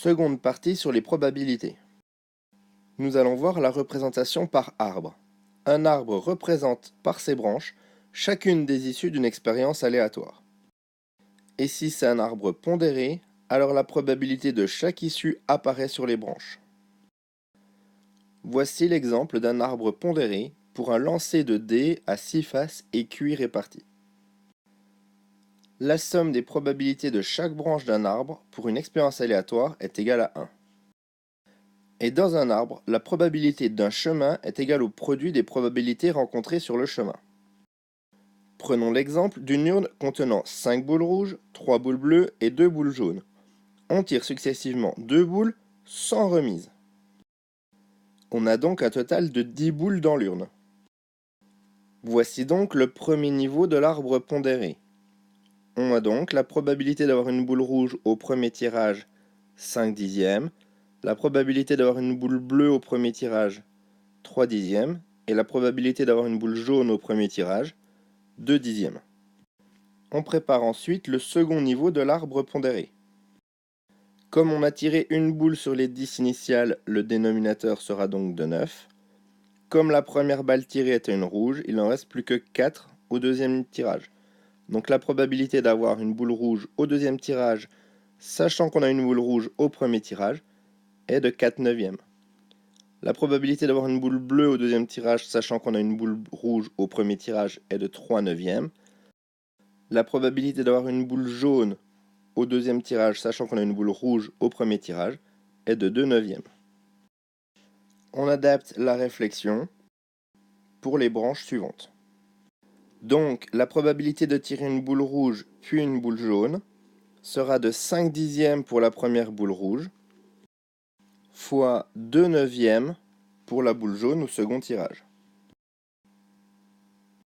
Seconde partie sur les probabilités. Nous allons voir la représentation par arbre. Un arbre représente par ses branches chacune des issues d'une expérience aléatoire. Et si c'est un arbre pondéré, alors la probabilité de chaque issue apparaît sur les branches. Voici l'exemple d'un arbre pondéré pour un lancer de dés à 6 faces et QI répartis. La somme des probabilités de chaque branche d'un arbre pour une expérience aléatoire est égale à 1. Et dans un arbre, la probabilité d'un chemin est égale au produit des probabilités rencontrées sur le chemin. Prenons l'exemple d'une urne contenant 5 boules rouges, 3 boules bleues et 2 boules jaunes. On tire successivement 2 boules sans remise. On a donc un total de 10 boules dans l'urne. Voici donc le premier niveau de l'arbre pondéré. On a donc la probabilité d'avoir une boule rouge au premier tirage, 5 dixièmes, la probabilité d'avoir une boule bleue au premier tirage, 3 dixièmes, et la probabilité d'avoir une boule jaune au premier tirage, 2 dixièmes. On prépare ensuite le second niveau de l'arbre pondéré. Comme on a tiré une boule sur les 10 initiales, le dénominateur sera donc de 9. Comme la première balle tirée était une rouge, il n'en reste plus que 4 au deuxième tirage. Donc la probabilité d'avoir une boule rouge au deuxième tirage, sachant qu'on a une boule rouge au premier tirage, est de 4 neuvièmes. La probabilité d'avoir une boule bleue au deuxième tirage, sachant qu'on a une boule rouge au premier tirage, est de 3 neuvièmes. La probabilité d'avoir une boule jaune au deuxième tirage, sachant qu'on a une boule rouge au premier tirage, est de 2 neuvièmes. On adapte la réflexion pour les branches suivantes. Donc, la probabilité de tirer une boule rouge puis une boule jaune sera de 5 dixièmes pour la première boule rouge, fois 2 neuvièmes pour la boule jaune au second tirage.